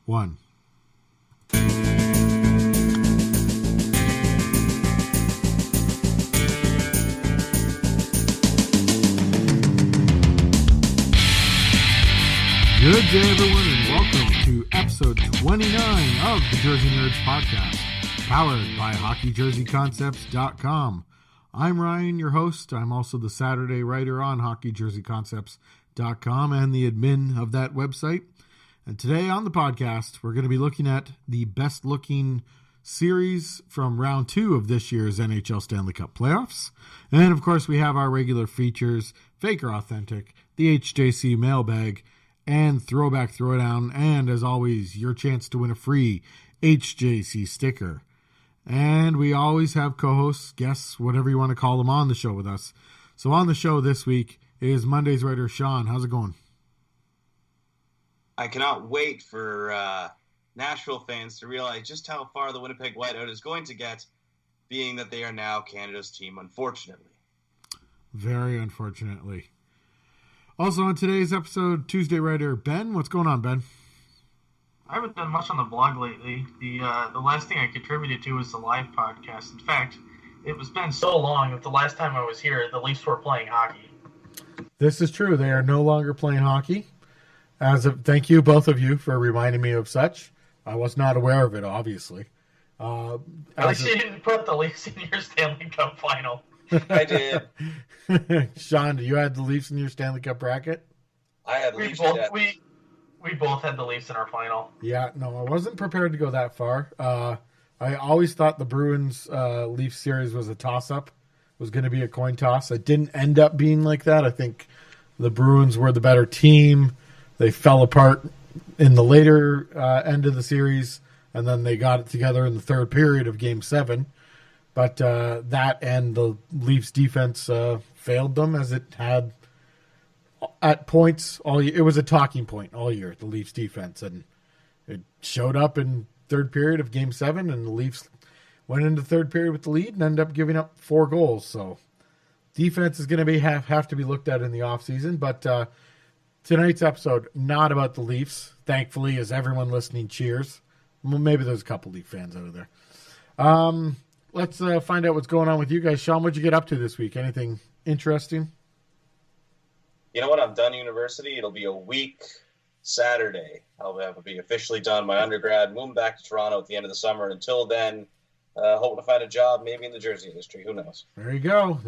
1. Good day, everyone, and welcome to episode 29 of the Jersey Nerds podcast, powered by HockeyJerseyConcepts.com. I'm Ryan, your host. I'm also the Saturday writer on HockeyJerseyConcepts.com and the admin of that website. And today on the podcast, we're going to be looking at the best-looking series from round 2 of this year's NHL Stanley Cup playoffs. And, of course, we have our regular features, Fake or Authentic, the HJC Mailbag, and Throwback Throwdown, and as always, your chance to win a free HJC sticker. And we always have co-hosts, guests, whatever you want to call them, on the show with us. So on the show this week is Monday's writer, Shawn. How's it going? I cannot wait for Nashville fans to realize just how far the Winnipeg Whiteout is going to get, being that they are now Canada's team, unfortunately. Very unfortunately. Also on today's episode, Tuesday writer Ben. What's going on, Ben? I haven't done much on the blog lately. The last thing I contributed to was the live podcast. In fact, it was been so long that the last time I was here, the Leafs were playing hockey. This is true. They are no longer playing hockey. Thank you, both of you, for reminding me of such. I was not aware of it, obviously. At least you didn't put the Leafs in your Stanley Cup final. I did. Shawn, do you have the Leafs in your Stanley Cup bracket? I had Leafs. We both had the Leafs in our final. Yeah, no, I wasn't prepared to go that far. I always thought the Bruins Leafs series was a toss-up, was going to be a coin toss. It didn't end up being like that. I think the Bruins were the better team. They fell apart in the later end of the series, and then they got it together in the third period of Game 7. But that and the Leafs defense failed them, as it had at points all year. It was a talking point all year, the Leafs defense, and it showed up in third period of Game 7, and the Leafs went into third period with the lead and ended up giving up 4 goals. So defense is going to have to be looked at in the offseason. But tonight's episode, not about the Leafs, thankfully, as everyone listening cheers. Well, maybe there's a couple Leaf fans out of there. Let's find out what's going on with you guys. Shawn, what'd you get up to this week? Anything interesting? You know what? I'm done university. It'll be a week Saturday. I'll be officially done my undergrad, moving back to Toronto at the end of the summer. Until then, hoping to find a job maybe in the jersey industry. Who knows? There you go.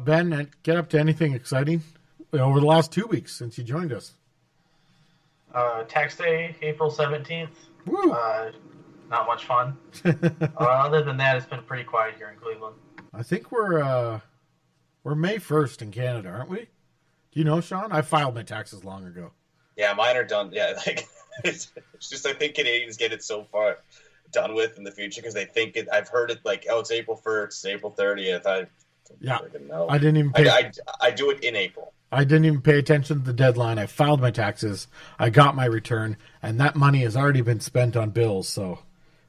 Ben, get up to anything exciting over the last 2 weeks since you joined us? Tax Day, April 17th. Woo! Not much fun. Other than that, it's been pretty quiet here in Cleveland. I think we're May 1st in Canada, aren't we? Do you know, Shawn? I filed my taxes long ago. Yeah, mine are done. Yeah, it's just I think Canadians get it so far done with in the future because they think it. I've heard it it's April 1st, it's April 30th. I didn't even pay. I do it in April. I didn't even pay attention to the deadline. I filed my taxes. I got my return, and that money has already been spent on bills. So.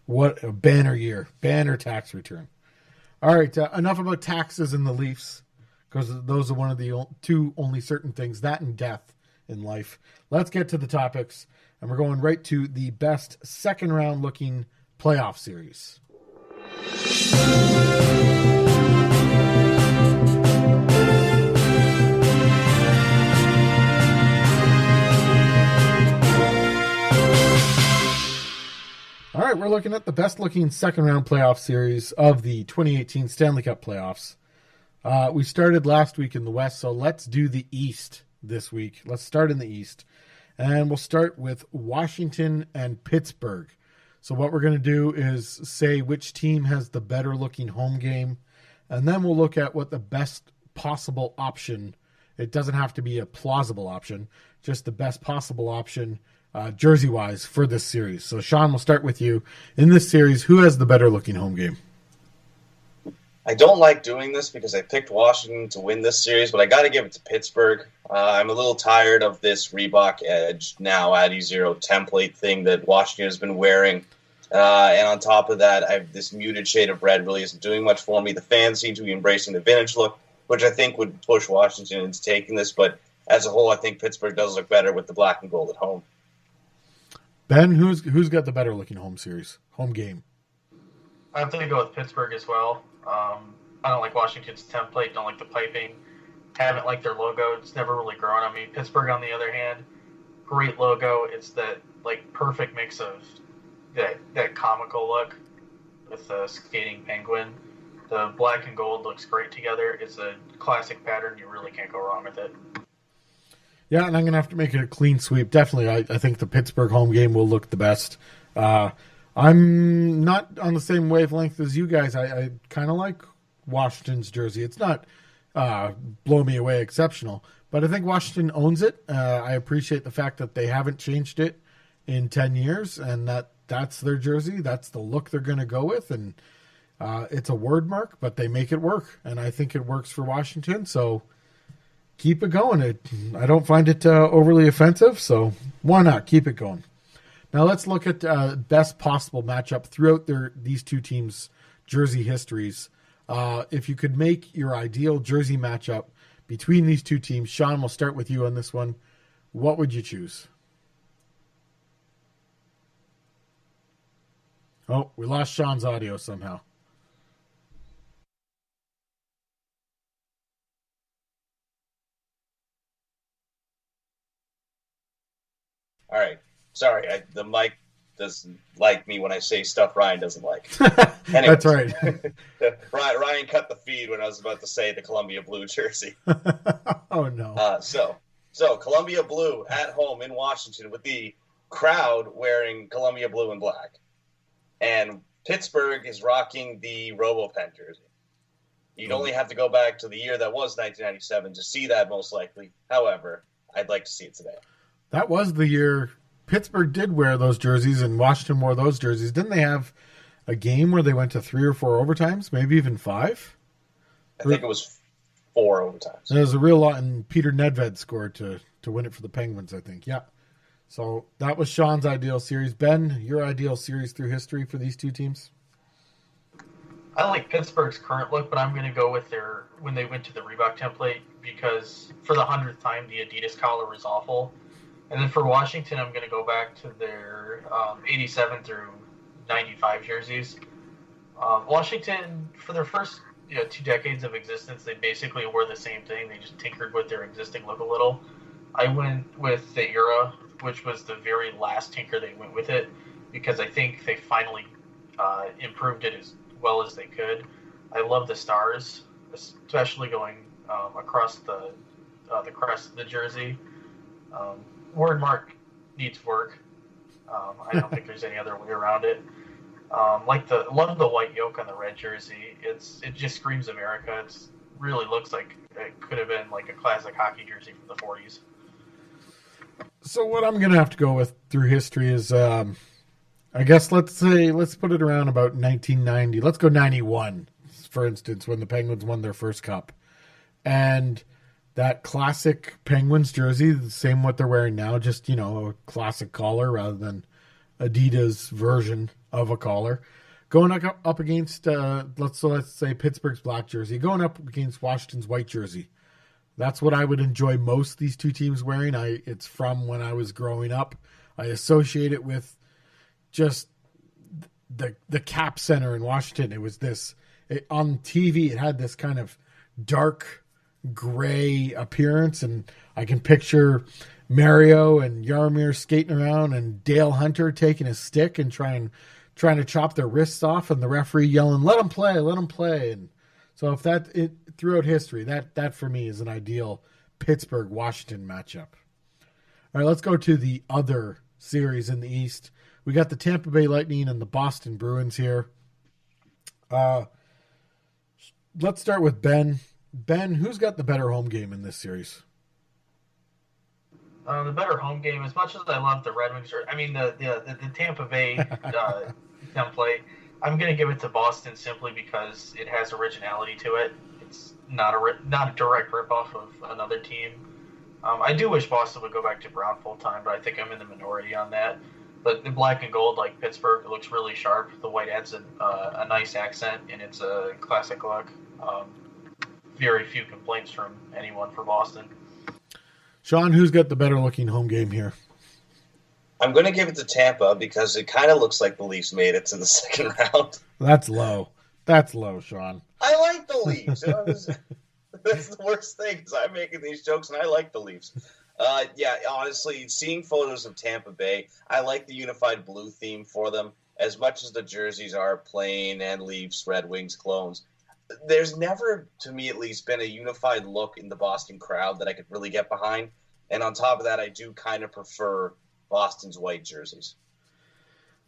What a banner year. Banner tax return. All right, enough about taxes and the Leafs, because those are one of the two only certain things, that and death in life. Let's get to the topics, and we're going right to the best second-round looking playoff series. All right, we're looking at the best-looking second-round playoff series of the 2018 Stanley Cup playoffs. We started last week in the West, so let's do the East this week. Let's start in the East, and we'll start with Washington and Pittsburgh. So what we're going to do is say which team has the better-looking home game, and then we'll look at what the best possible option. It doesn't have to be a plausible option, just the best possible option jersey-wise for this series. So, Shawn, we'll start with you. In this series, who has the better-looking home game? I don't like doing this because I picked Washington to win this series, but I got to give it to Pittsburgh. I'm a little tired of this Reebok Edge now Addy Zero template thing that Washington has been wearing. And on top of that, I have this muted shade of red really isn't doing much for me. The fans seem to be embracing the vintage look, which I think would push Washington into taking this. But as a whole, I think Pittsburgh does look better with the black and gold at home. Ben, who's got the better looking home game? I have to go with Pittsburgh as well. I don't like Washington's template. Don't like the piping. Haven't liked their logo. It's never really grown on me. Pittsburgh, on the other hand, great logo. It's that perfect mix of that comical look with the skating penguin. The black and gold looks great together. It's a classic pattern. You really can't go wrong with it. Yeah, and I'm going to have to make it a clean sweep. Definitely, I think the Pittsburgh home game will look the best. I'm not on the same wavelength as you guys. I kind of like Washington's jersey. It's not blow me away exceptional, but I think Washington owns it. I appreciate the fact that they haven't changed it in 10 years, and that's their jersey. That's the look they're going to go with, and it's a word mark, but they make it work, and I think it works for Washington, so keep it going. I don't find it overly offensive, so why not? Keep it going. Now let's look at best possible matchup throughout these two teams' jersey histories. If you could make your ideal jersey matchup between these two teams, Shawn, we'll start with you on this one. What would you choose? Oh, we lost Shawn's audio somehow. All right. Sorry, the mic doesn't like me when I say stuff Ryan doesn't like. That's right. Ryan cut the feed when I was about to say the Columbia Blue jersey. Oh, no. So Columbia Blue at home in Washington with the crowd wearing Columbia Blue and black. And Pittsburgh is rocking the RoboPen jersey. You'd only have to go back to the year that was 1997 to see that, most likely. However, I'd like to see it today. That was the year Pittsburgh did wear those jerseys and Washington wore those jerseys. Didn't they have a game where they went to 3 or 4 overtimes, maybe even 5? I think it was 4 overtimes. There was a real lot, and Peter Nedved scored to win it for the Penguins, I think. Yeah. So that was Shawn's ideal series. Ben, your ideal series through history for these two teams? I like Pittsburgh's current look, but I'm going to go with when they went to the Reebok template, because for the 100th time, the Adidas collar was awful. And then for Washington, I'm going to go back to their 87 through 95 jerseys. Washington, for their first 2 decades of existence, they basically wore the same thing. They just tinkered with their existing look a little. I went with the era, which was the very last tinker they went with it, because I think they finally improved it as well as they could. I love the stars, especially going across the crest of the jersey. Word mark needs work. I don't think there's any other way around it. Love the white yoke on the red jersey. It just screams America. It really looks like it could have been like a classic hockey jersey from the 40s. So what I'm going to have to go with through history is, I guess let's put it around about 1990. Let's go 91, for instance, when the Penguins won their first cup. And that classic Penguins jersey, the same what they're wearing now, just, a classic collar rather than Adidas version of a collar. Going up against, let's say Pittsburgh's black jersey, going up against Washington's white jersey. That's what I would enjoy most, these two teams wearing. It's from when I was growing up. I associate it with just the Cap Center in Washington. It was on TV, it had this kind of dark gray appearance, and I can picture Mario and Yarmir skating around and Dale Hunter taking his stick and trying to chop their wrists off, and the referee yelling, let him play. And so throughout history, that for me is an ideal Pittsburgh-Washington matchup. All right, let's go to the other series in the East. We got the Tampa Bay Lightning and the Boston Bruins here. Let's start with Ben. Ben, who's got the better home game in this series? The better home game, as much as I love the Red Wings, the Tampa Bay template, I'm going to give it to Boston simply because it has originality to it. It's not a direct ripoff of another team. I do wish Boston would go back to brown full time, but I think I'm in the minority on that. But the black and gold, like Pittsburgh, it looks really sharp. The white adds a nice accent, and it's a classic look. Very few complaints from anyone for Boston. Shawn, who's got the better looking home game here? I'm going to give it to Tampa because it kind of looks like the Leafs made it to the second round. That's low. That's low, Shawn. I like the Leafs. That's the worst thing is I'm making these jokes, and I like the Leafs. Yeah, honestly, seeing photos of Tampa Bay, I like the unified blue theme for them. As much as the jerseys are plain and Leafs, Red Wings clones, there's never, to me at least, been a unified look in the Boston crowd that I could really get behind. And on top of that, I do kind of prefer Boston's white jerseys.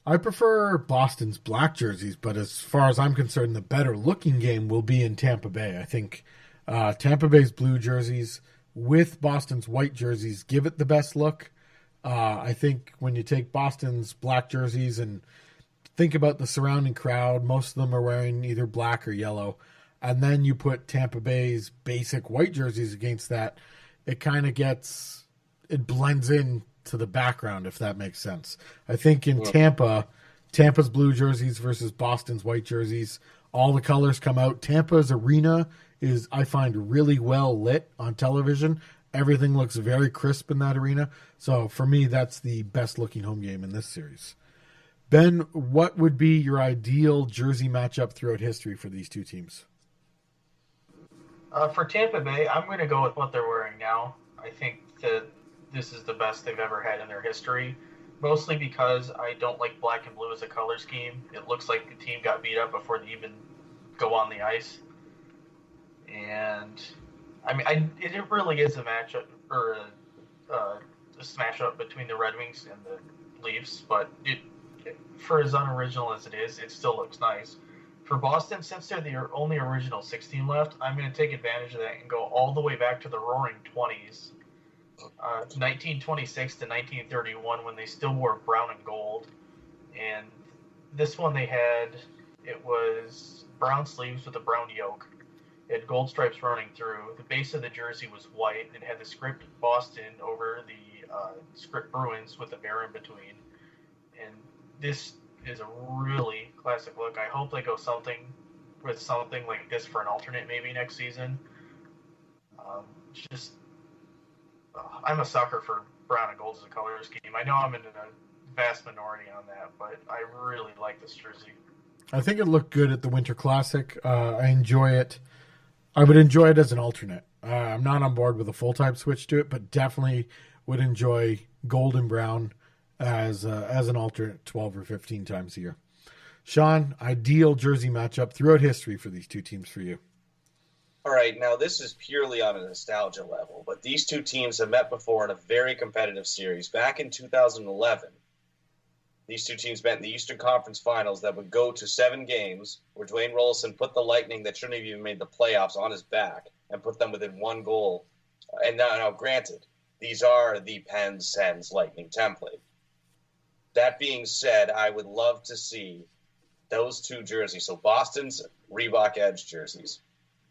I prefer Boston's black jerseys, but as far as I'm concerned, the better looking game will be in Tampa Bay. I think Tampa Bay's blue jerseys with Boston's white jerseys give it the best look. I think when you take Boston's black jerseys and think about the surrounding crowd, most of them are wearing either black or yellow, and then you put Tampa Bay's basic white jerseys against that, it kind of blends in to the background, if that makes sense. I think in Tampa's blue jerseys versus Boston's white jerseys, all the colors come out. Tampa's arena is, I find, really well lit on television. Everything looks very crisp in that arena. So for me, that's the best looking home game in this series. Ben, what would be your ideal jersey matchup throughout history for these two teams? For Tampa Bay, I'm going to go with what they're wearing now. I think that this is the best they've ever had in their history, mostly because I don't like black and blue as a color scheme. It looks like the team got beat up before they even go on the ice. And, I mean, it really is a matchup, or a smash up between the Red Wings and the Leafs, but for as unoriginal as it is, it still looks nice. For Boston, since they're the only original 16 left, I'm going to take advantage of that and go all the way back to the Roaring 20s. 1926 to 1931, when they still wore brown and gold. And this one it was brown sleeves with a brown yoke. It had gold stripes running through. The base of the jersey was white. It had the script Boston over the script Bruins with a bear in between. And this is a really classic look. I hope they go something like this for an alternate maybe next season. I'm a sucker for brown and gold as a color scheme. I know I'm in a vast minority on that, but I really like this jersey. I think it looked good at the Winter Classic. I enjoy it. I would enjoy it as an alternate. I'm not on board with a full-time switch to it, but definitely would enjoy gold and brown as an alternate 12 or 15 times a year. Shawn, ideal jersey matchup throughout history for these two teams for you. All right, now this is purely on a nostalgia level, but these two teams have met before in a very competitive series. Back in 2011, these two teams met in the Eastern Conference Finals that would go to 7 games, where Dwayne Rollison put the Lightning that shouldn't have even made the playoffs on his back and put them within 1 goal. And now granted, these are the Pens Sens Lightning template. That being said, I would love to see those two jerseys, so Boston's Reebok Edge jerseys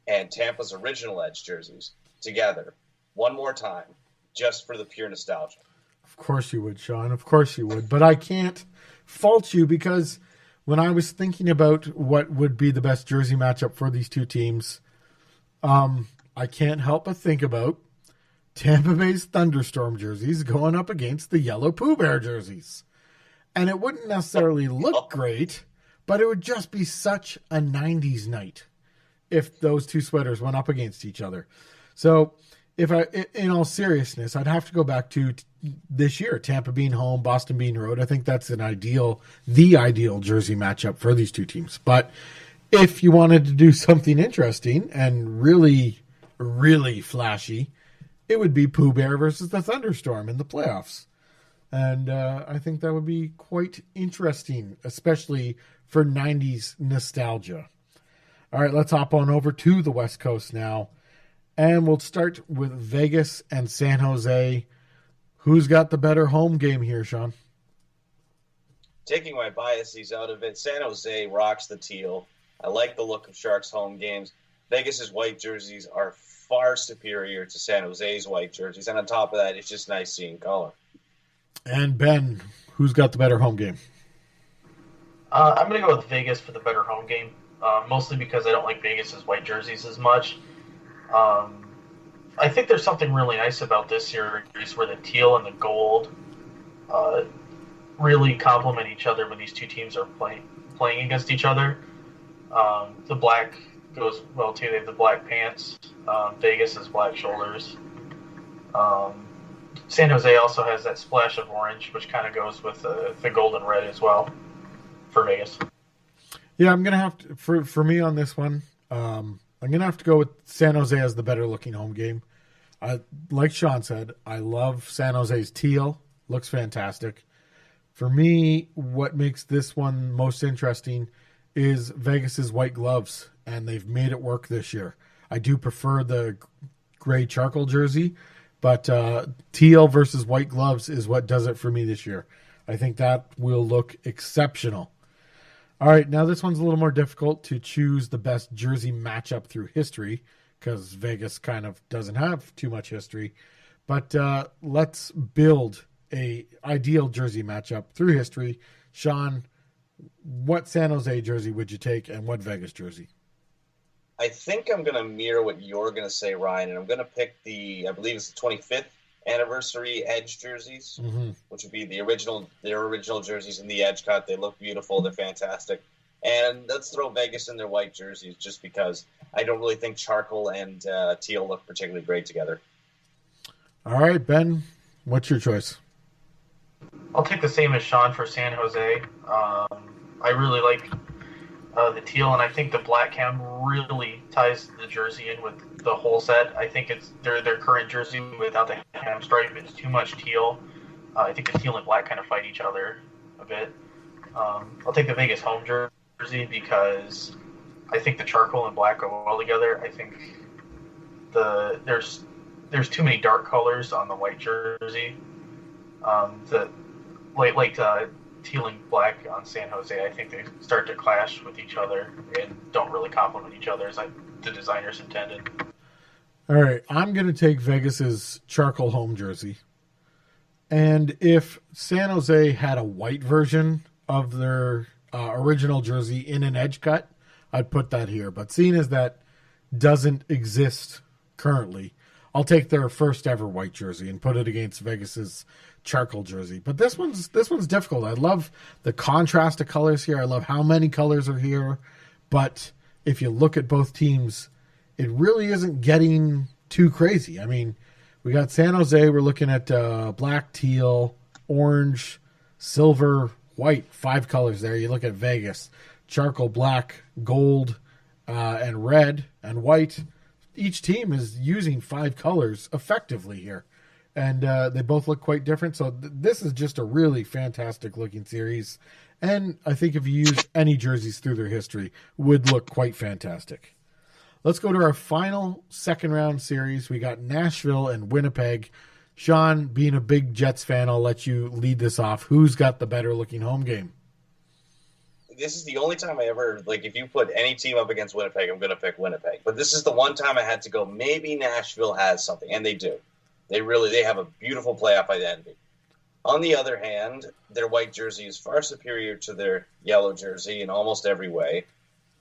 and Tampa's original Edge jerseys together one more time, just for the pure nostalgia. Of course you would, Shawn. Of course you would. But I can't fault you, because when I was thinking about what would be the best jersey matchup for these two teams, I can't help but think about Tampa Bay's Thunderstorm jerseys going up against the Yellow Pooh Bear jerseys. And it wouldn't necessarily look great, but it would just be such a 90s night if those two sweaters went up against each other. So in all seriousness, I'd have to go back to this year, Tampa being home, Boston being road. I think that's the ideal jersey matchup for these two teams. But if you wanted to do something interesting and really, really flashy, it would be Pooh Bear versus the Thunderstorm in the playoffs. And I think that would be quite interesting, especially for 90s nostalgia. All right, let's hop on over to the West Coast now. And we'll start with Vegas and San Jose. Who's got the better home game here, Shawn? Taking my biases out of it, San Jose rocks the teal. I like the look of Sharks' home games. Vegas's white jerseys are far superior to San Jose's white jerseys. And on top of that, it's just nice seeing color. And Ben, who's got the better home game? I'm going to go with Vegas for the better home game, mostly because I don't like Vegas's white jerseys as much. I think there's something really nice about this series where the teal and the gold really complement each other when these two teams are playing against each other. The black goes well too. They have the black pants. Vegas has black shoulders. San Jose also has that splash of orange, which kind of goes with the gold and red as well for Vegas. Yeah, I'm gonna have to for me on this one. I'm gonna have to go with San Jose as the better looking home game. Like Shawn said, I love San Jose's teal. Looks fantastic. For me, what makes this one most interesting is Vegas's white gloves, and they've made it work this year. I do prefer the gray charcoal jersey, but teal versus white gloves is what does it for me this year. I think that will look exceptional. All right, now this one's a little more difficult to choose the best jersey matchup through history because Vegas kind of doesn't have too much history. But let's build a ideal jersey matchup through history. Shawn, what San Jose jersey would you take and what Vegas jersey? I think I'm going to mirror what you're going to say, Ryan, and I'm going to pick I believe it's the 25th anniversary Edge jerseys, which would be their original jerseys in the Edge cut. They look beautiful. They're fantastic. And let's throw Vegas in their white jerseys just because I don't really think charcoal and teal look particularly great together. All right, Ben, what's your choice? I'll take the same as Shawn for San Jose. I really like the teal, and I think the black cam really ties the jersey in with the whole set. I think it's their current jersey without the ham stripe. It's too much teal. I think the teal and black kind of fight each other a bit. I'll take the Vegas home jersey because I think the charcoal and black go well together. I think there's too many dark colors on the white jersey. Teal and black on San Jose, I think they start to clash with each other and don't really complement each other as the designers intended. All right, I'm going to take Vegas's charcoal home jersey. And if San Jose had a white version of their original jersey in an edge cut, I'd put that here. But seeing as that doesn't exist currently, I'll take their first ever white jersey and put it against Vegas's charcoal jersey. But this one's difficult. I love the contrast of colors here. I love how many colors are here. But if you look at both teams, it really isn't getting too crazy. I mean, we got San Jose. We're looking at black, teal, orange, silver, white. 5 colors there. You look at Vegas, charcoal, black, gold, and red, and white. Each team is using 5 colors effectively here. And they both look quite different. So this is just a really fantastic looking series. And I think if you use any jerseys through their history, would look quite fantastic. Let's go to our final second round series. We got Nashville and Winnipeg. Shawn, being a big Jets fan, I'll let you lead this off. Who's got the better looking home game? This is the only time I ever, if you put any team up against Winnipeg, I'm going to pick Winnipeg. But this is the one time I had to go, maybe Nashville has something. And they do. They have a beautiful playoff identity. On the other hand, their white jersey is far superior to their yellow jersey in almost every way.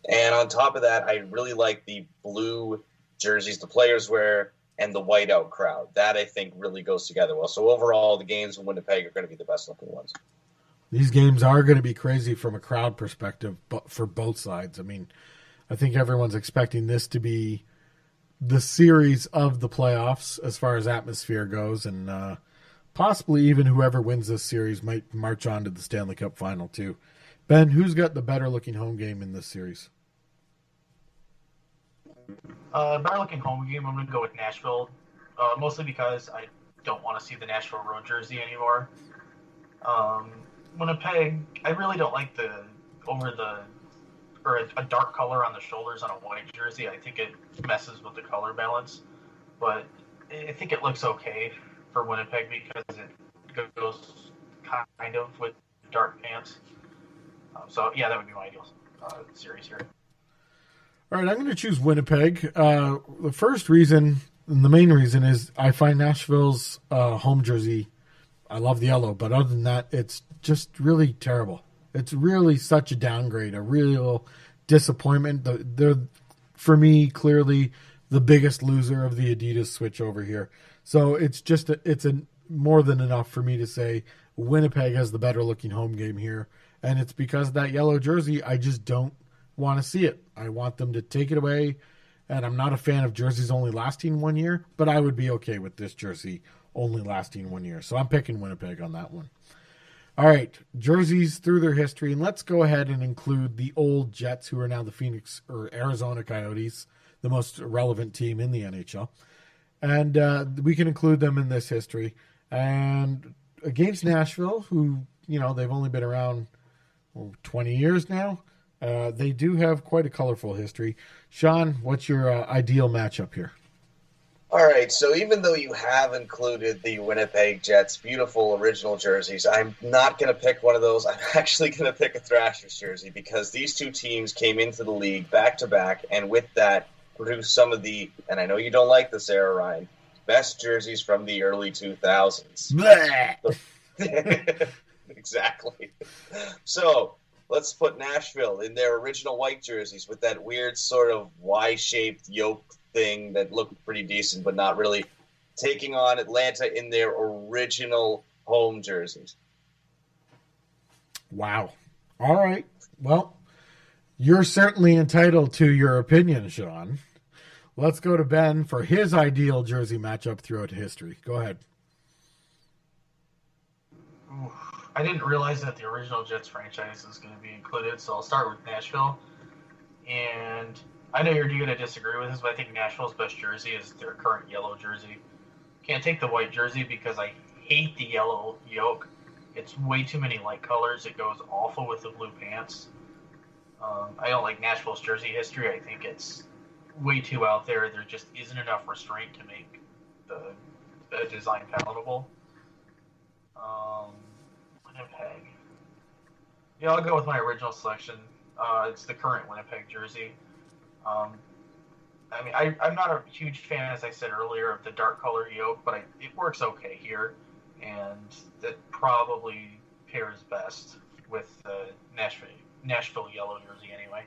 And on top of that, I really like the blue jerseys the players wear and the whiteout crowd. That, I think, really goes together well. So overall, the games in Winnipeg are going to be the best looking ones. These games are going to be crazy from a crowd perspective, but for both sides. I mean, I think everyone's expecting this to be the series of the playoffs as far as atmosphere goes, and possibly even whoever wins this series might march on to the Stanley Cup final too. Ben, who's got the better looking home game in this series? Better looking home game, I'm going to go with Nashville, mostly because I don't want to see the Nashville road jersey anymore. Winnipeg, I really don't like a dark color on the shoulders on a white jersey. I think it messes with the color balance, but I think it looks okay for Winnipeg because it goes kind of with dark pants. So yeah, that would be my ideal series here. All right, I'm going to choose Winnipeg. The first reason, and the main reason, is I find Nashville's home jersey, I love the yellow, but other than that, it's just really terrible. It's really such a downgrade, a real disappointment. They're, for me, clearly the biggest loser of the Adidas switch over here. So it's just it's a more than enough for me to say Winnipeg has the better looking home game here. And it's because of that yellow jersey. I just don't want to see it. I want them to take it away. And I'm not a fan of jerseys only lasting 1 year, but I would be okay with this jersey only lasting 1 year. So I'm picking Winnipeg on that one. All right, jerseys through their history. And let's go ahead and include the old Jets, who are now the Phoenix or Arizona Coyotes, the most relevant team in the NHL. And we can include them in this history. And against Nashville, who, they've only been around 20 years now, they do have quite a colorful history. Shawn, what's your ideal matchup here? All right, so even though you have included the Winnipeg Jets' beautiful original jerseys, I'm not going to pick one of those. I'm actually going to pick a Thrashers jersey because these two teams came into the league back-to-back, and with that, produced some of the, and I know you don't like this era, Ryan, best jerseys from the early 2000s. Exactly. So let's put Nashville in their original white jerseys with that weird sort of Y-shaped yoke thing that looked pretty decent, but not really, taking on Atlanta in their original home jerseys. Wow. All right. Well, you're certainly entitled to your opinion, Shawn. Let's go to Ben for his ideal jersey matchup throughout history. Go ahead. I didn't realize that the original Jets franchise is going to be included, so I'll start with Nashville. And I know you're going to disagree with this, but I think Nashville's best jersey is their current yellow jersey. Can't take the white jersey because I hate the yellow yoke. It's way too many light colors. It goes awful with the blue pants. I don't like Nashville's jersey history. I think it's way too out there. There just isn't enough restraint to make the design palatable. Winnipeg. Yeah, I'll go with my original selection. It's the current Winnipeg jersey. I'm not a huge fan, as I said earlier, of the dark color yoke, but it works okay here, and it probably pairs best with the Nashville yellow jersey anyway.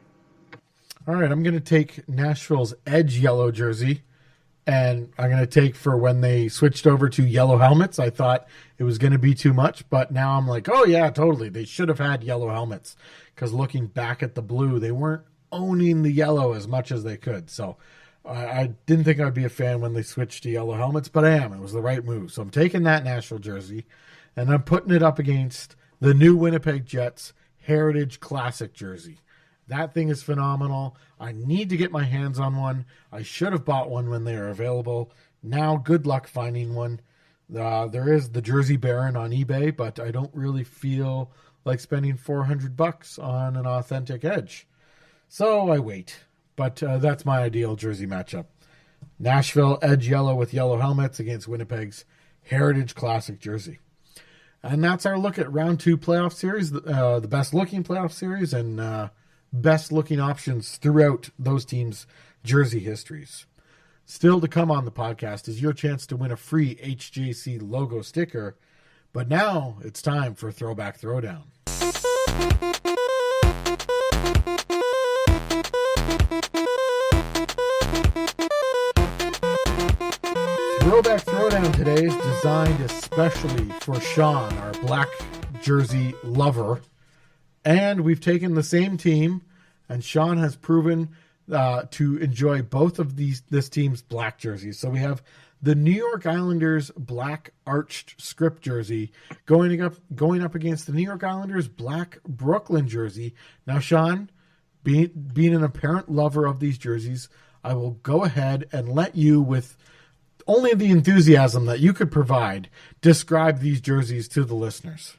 All right, I'm going to take Nashville's edge yellow jersey, and I'm going to take for when they switched over to yellow helmets. I thought it was going to be too much, but now I'm like, oh yeah, totally. They should have had yellow helmets, because looking back at the blue, they weren't owning the yellow as much as they could. So I didn't think I'd be a fan when they switched to yellow helmets, but I am. It was the right move. So I'm taking that Nashville jersey, and I'm putting it up against the new Winnipeg Jets Heritage Classic jersey. That thing is phenomenal. I need to get my hands on one. I should have bought one when they are available. Now, good luck finding one. There is the Jersey Baron on eBay, but I don't really feel like spending $400 on an authentic edge. So I wait. But that's my ideal jersey matchup. Nashville edge yellow with yellow helmets against Winnipeg's Heritage Classic jersey. And that's our look at round 2 playoff series, the best looking playoff series, and best looking options throughout those teams' jersey histories. Still to come on the podcast is your chance to win a free HJC logo sticker. But now it's time for Throwback Throwdown. Throwback Throwdown today is designed especially for Shawn, our black jersey lover. And we've taken the same team, and Shawn has proven to enjoy both of this team's black jerseys. So we have the New York Islanders black arched script jersey going up against the New York Islanders black Brooklyn jersey. Now, Shawn, being an apparent lover of these jerseys, I will go ahead and let you, with only the enthusiasm that you could provide, describe these jerseys to the listeners.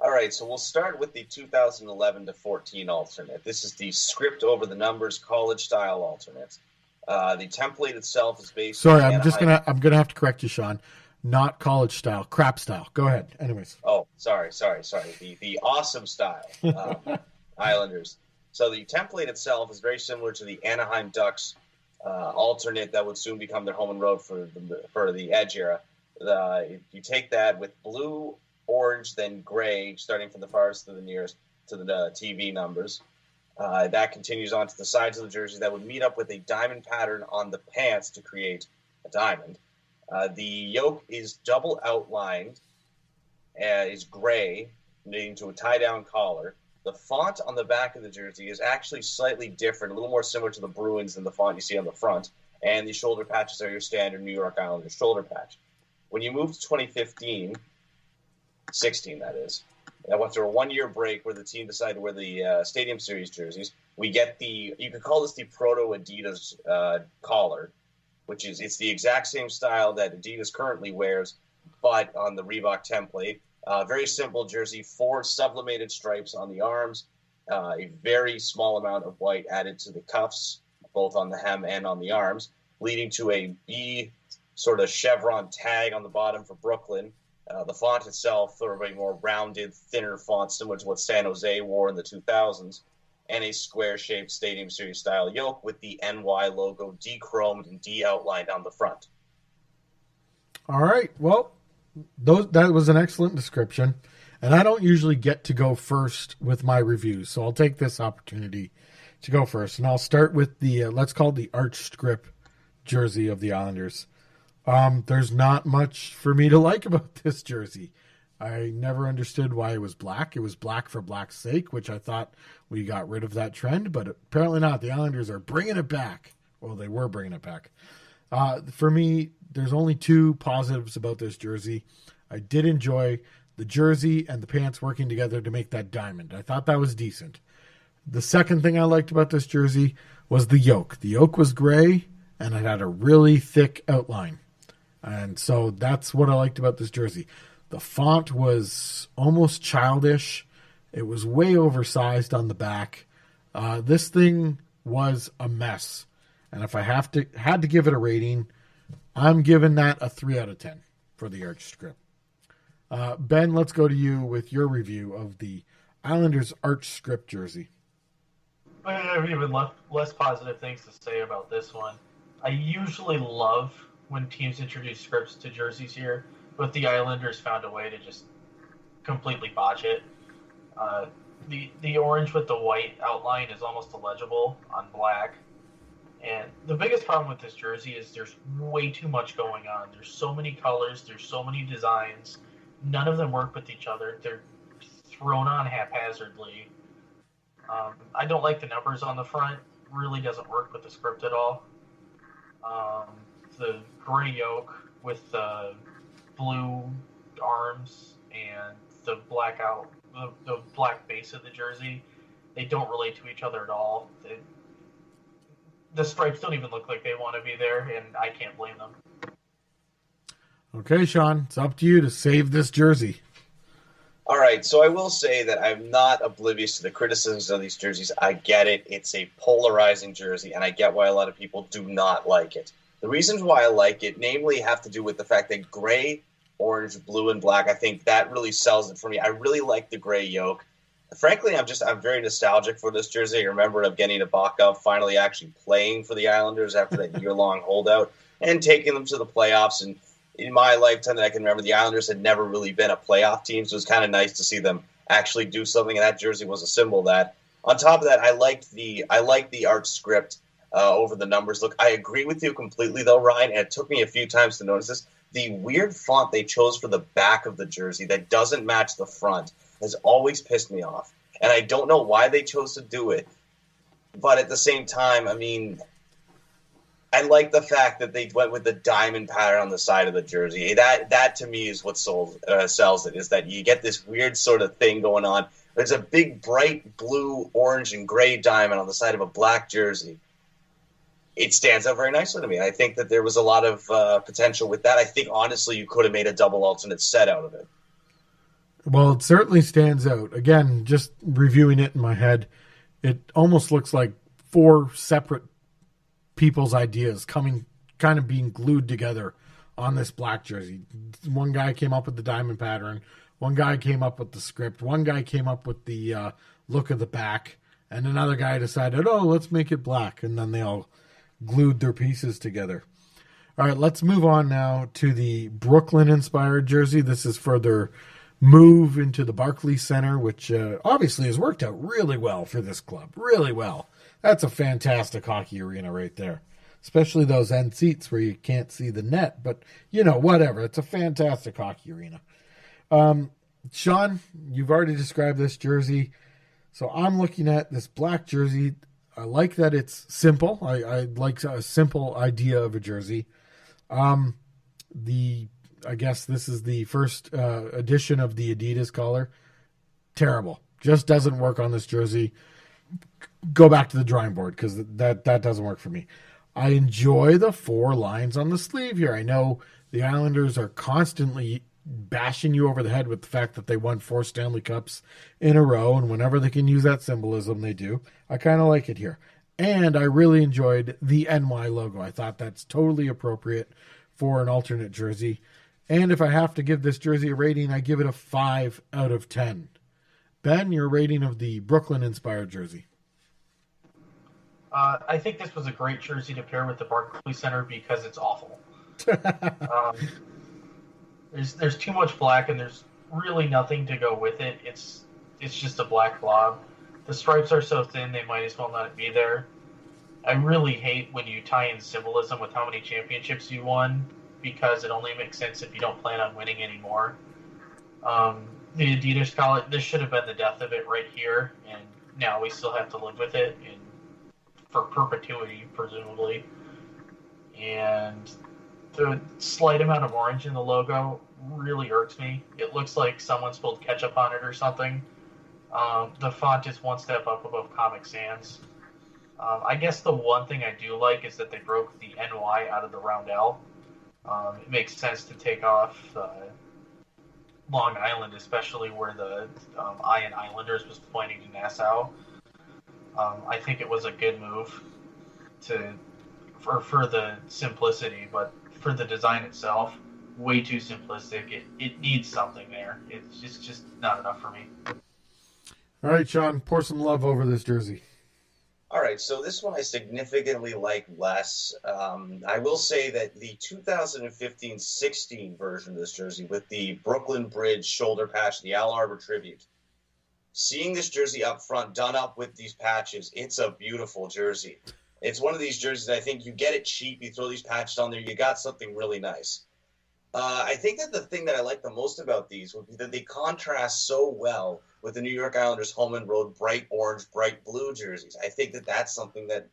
All right, so we'll start with the 2011-14 alternate. This is the script over the numbers college style alternate. The template itself is based. Sorry, I'm gonna have to correct you, Shawn. Not college style, crap style. Go ahead. Anyways. Oh, sorry. The awesome style Islanders. So the template itself is very similar to the Anaheim Ducks alternate that would soon become their home and road for the Edge era. You take that with blue, orange, then gray, starting from the farthest to the nearest to the TV numbers. That continues on to the sides of the jersey that would meet up with a diamond pattern on the pants to create a diamond. The yoke is double outlined, is gray, leading to a tie-down collar. The font on the back of the jersey is actually slightly different, a little more similar to the Bruins than the font you see on the front. And the shoulder patches are your standard New York Islanders shoulder patch. When you move to 2015, 16 that is, after a one-year break where the team decided to wear the Stadium Series jerseys, we get you could call this the proto-Adidas collar, which is, it's the exact same style that Adidas currently wears, but on the Reebok template. Very simple jersey, 4 sublimated stripes on the arms, a very small amount of white added to the cuffs, both on the hem and on the arms, leading to a B sort of chevron tag on the bottom for Brooklyn. The font itself, sort of a more rounded, thinner font, similar to what San Jose wore in the 2000s, and a square-shaped Stadium Series style yoke with the NY logo de-chromed and de-outlined on the front. All right, well, that was an excellent description, and I don't usually get to go first with my reviews, so I'll take this opportunity to go first, and I'll start with the, let's call it the arch strip jersey of the Islanders. There's not much for me to like about this jersey. I never understood why it was black. It was black for black's sake, which I thought we got rid of that trend, but apparently not. The Islanders are bringing it back. Well, they were bringing it back. For me, there's only 2 positives about this jersey. I did enjoy the jersey and the pants working together to make that diamond. I thought that was decent. The second thing I liked about this jersey was the yoke. The yoke was gray, and it had a really thick outline. And so that's what I liked about this jersey. The font was almost childish. It was way oversized on the back. This thing was a mess. And if I had to give it a rating, I'm giving that a 3 out of 10 for the arch strip. Ben, let's go to you with your review of the Islanders arch strip jersey. I have even less positive things to say about this one. I usually love when teams introduce scripts to jerseys here, but the Islanders found a way to just completely botch it. The orange with the white outline is almost illegible on black. And the biggest problem with this jersey is there's way too much going on. There's so many colors, there's so many designs. None of them work with each other. They're thrown on haphazardly. I don't like the numbers on the front. Really doesn't work with the script at all. The gray yoke with the blue arms and the the black base of the jersey, they don't relate to each other at all. The stripes don't even look like they want to be there, and I can't blame them. Okay, Shawn, it's up to you to save this jersey. All right, so I will say that I'm not oblivious to the criticisms of these jerseys. I get it. It's a polarizing jersey, and I get why a lot of people do not like it. The reasons why I like it, namely, have to do with the fact that gray, orange, blue, and black, I think that really sells it for me. I really like the gray yoke. Frankly, I'm very nostalgic for this jersey. I remember Evgeny Nabokov finally actually playing for the Islanders after that year-long holdout and taking them to the playoffs. And in my lifetime that I can remember, the Islanders had never really been a playoff team, so it was kind of nice to see them actually do something, and that jersey was a symbol of that. On top of that, I liked the art script over the numbers. Look, I agree with you completely, though, Ryan, and it took me a few times to notice this. The weird font they chose for the back of the jersey that doesn't match the front has always pissed me off. And I don't know why they chose to do it. But at the same time, I mean, I like the fact that they went with the diamond pattern on the side of the jersey. That to me is what sells it, is that you get this weird sort of thing going on. There's a big, bright blue, orange, and gray diamond on the side of a black jersey. It stands out very nicely to me. I think that there was a lot of potential with that. I think, honestly, you could have made a double alternate set out of it. Well, it certainly stands out. Again, just reviewing it in my head, it almost looks like 4 separate people's ideas kind of being glued together on this black jersey. One guy came up with the diamond pattern. One guy came up with the script. One guy came up with the look of the back. And another guy decided, let's make it black. And then they all glued their pieces together. All right, let's move on now to the Brooklyn-inspired jersey. This is for their move into the Barclays Center, which obviously has worked out really well for this club. Really well. That's a fantastic hockey arena right there. especially those end seats where you can't see the net. But, whatever. It's a fantastic hockey arena. Shawn, you've already described this jersey. So I'm looking at this black jersey. I like that it's simple. I like a simple idea of a jersey. I guess this is the first edition of the Adidas collar. Terrible. Just doesn't work on this jersey. Go back to the drawing board because that doesn't work for me. I enjoy the 4 lines on the sleeve here. I know the Islanders are constantly bashing you over the head with the fact that they won 4 Stanley Cups in a row, and whenever they can use that symbolism, they do. I kind of like it here. And I really enjoyed the NY logo. I thought that's totally appropriate for an alternate jersey. And if I have to give this jersey a rating, I give it a 5 out of 10. Ben, your rating of the Brooklyn-inspired jersey? I think this was a great jersey to pair with the Barclays Center because it's awful. There's too much black and there's really nothing to go with it. It's just a black blob. The stripes are so thin they might as well not be there. I really hate when you tie in symbolism with how many championships you won because it only makes sense if you don't plan on winning anymore. The Adidas collar, this should have been the death of it right here, and now we still have to live with it for perpetuity, presumably. And the slight amount of orange in the logo really irks me. It looks like someone spilled ketchup on it or something. The font is one step up above Comic Sans. I guess the one thing I do like is that they broke the NY out of the roundel. It makes sense to take off Long Island, especially where the I in Islanders was pointing to Nassau. I think it was a good move for the simplicity, but for the design itself, way too simplistic. It needs something there. It's just not enough for me. All right, Shawn, pour some love over this jersey. All right, so this one I significantly like less. I will say that the 2015-16 version of this jersey with the Brooklyn Bridge shoulder patch, the Al Arbor tribute, seeing this jersey up front done up with these patches, it's a beautiful jersey. It's one of these jerseys that I think you get it cheap, you throw these patches on there, you got something really nice. I think that the thing that I like the most about these would be that they contrast so well with the New York Islanders home and road bright orange, bright blue jerseys. I think that that's something that,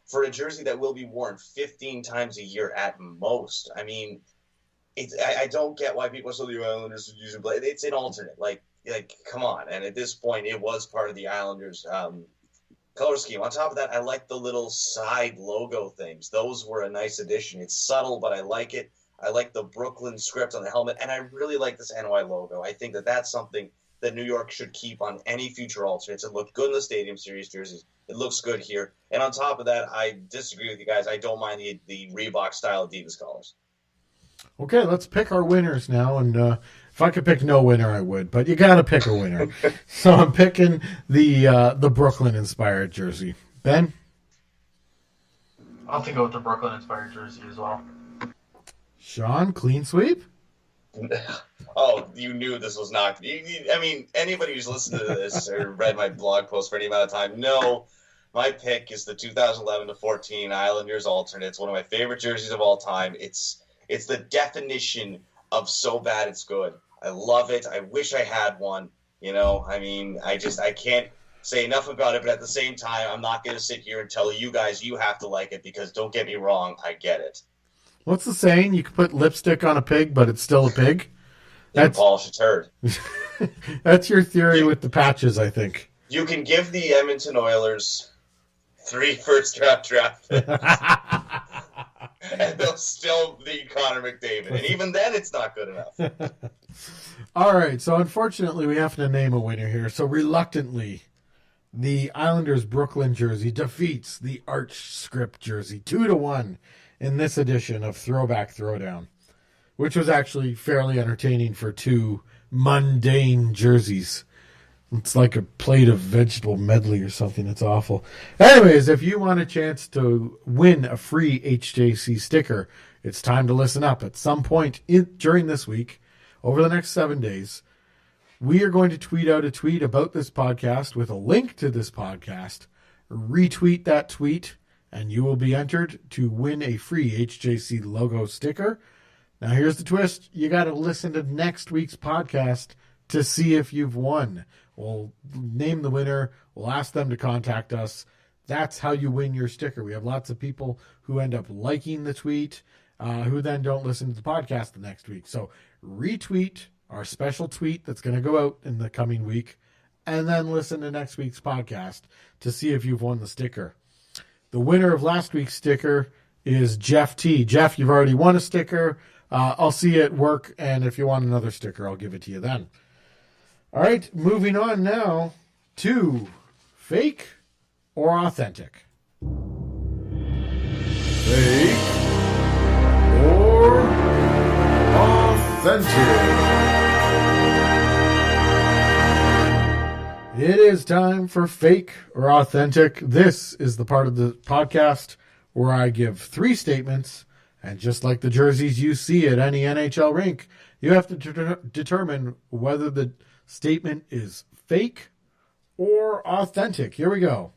for a jersey that will be worn 15 times a year at most. I mean, I don't get why people are so the Islanders use it. It's an alternate. Like, come on. And at this point, it was part of the Islanders' color scheme. On top of that, I like the little side logo things. Those were a nice addition. It's subtle, but I like it. I like the Brooklyn script on the helmet, and I really like this NY logo. I think that that's something that New York should keep on any future alternates. It looked good in the Stadium Series jerseys. It looks good here. And on top of that, I disagree with you guys. I don't mind the Reebok-style Adidas collars. Okay, let's pick our winners now. And if I could pick no winner, I would. But you got to pick a winner. So I'm picking the Brooklyn-inspired jersey. Ben? I'll have to go with the Brooklyn-inspired jersey as well. Shawn, clean sweep? Oh, you knew this was not... I mean, anybody who's listened to this or read my blog post for any amount of time, no, my pick is the 2011-14 Islanders Alternates, one of my favorite jerseys of all time. It's the definition of so bad it's good. I love it. I wish I had one. I can't say enough about it, but at the same time, I'm not going to sit here and tell you guys you have to like it because, don't get me wrong, I get it. What's the saying? You can put lipstick on a pig, but it's still a pig? That's polish a turd. That's your theory with the patches, I think. You can give the Edmonton Oilers 3 first-round draft picks, and they'll still be Connor McDavid. And even then, it's not good enough. All right, so unfortunately, we have to name a winner here. So reluctantly, the Islanders Brooklyn jersey defeats the Arch Script jersey 2-1 in this edition of Throwback Throwdown, which was actually fairly entertaining for 2 mundane jerseys. It's like a plate of vegetable medley or something. It's awful. Anyways, if you want a chance to win a free HJC sticker, it's time to listen up. At some point during this week, over the next 7 days, we are going to tweet out a tweet about this podcast with a link to this podcast. Retweet that tweet and you will be entered to win a free HJC logo sticker. Now, here's the twist. You got to listen to next week's podcast to see if you've won. We'll name the winner. We'll ask them to contact us. That's how you win your sticker. We have lots of people who end up liking the tweet, who then don't listen to the podcast the next week. So retweet our special tweet that's going to go out in the coming week, and then listen to next week's podcast to see if you've won the sticker. The winner of last week's sticker is Jeff T. Jeff, you've already won a sticker. I'll see you at work, and if you want another sticker, I'll give it to you then. All right, moving on now to fake or authentic. Fake or authentic. It is time for fake or authentic. This is the part of the podcast where I give 3 statements, and just like the jerseys you see at any NHL rink, you have to determine whether the statement is fake or authentic. Here we go.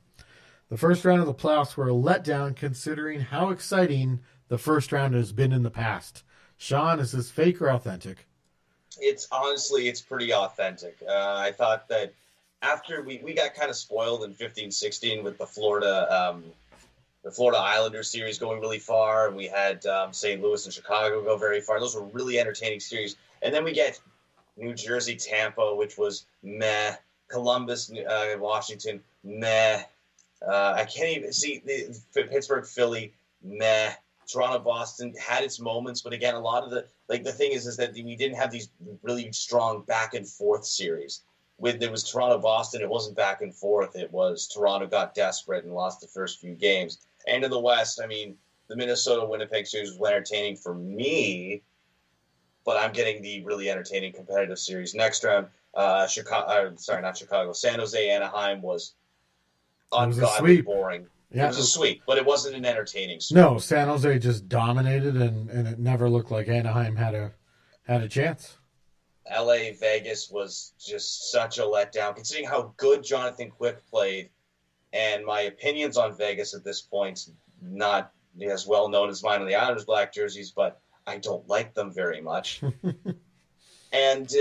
The first round of the playoffs were a letdown considering how exciting the first round has been in the past. Shawn, is this fake or authentic? It's pretty authentic. I thought that after we got kind of spoiled in 15-16 with the Florida Islanders series going really far, and we had St. Louis and Chicago go very far. Those were really entertaining series. And then we get New Jersey, Tampa, which was meh. Columbus, Washington, meh. I can't even see Pittsburgh, Philly, meh. Toronto, Boston had its moments, but again, a lot of the thing is that we didn't have these really strong back and forth series. There was Toronto, Boston. It wasn't back and forth. It was Toronto got desperate and lost the first few games. And in the West, I mean, the Minnesota-Winnipeg series was entertaining for me, but I'm getting the really entertaining competitive series. Next round, San Jose, Anaheim was ungodly boring. Yeah. It was a sweep, but it wasn't an entertaining sweep. No, San Jose just dominated, and it never looked like Anaheim had a chance. LA, Vegas was just such a letdown, considering how good Jonathan Quick played. And my opinions on Vegas at this point, not as well known as mine on the Islanders black jerseys, but I don't like them very much. And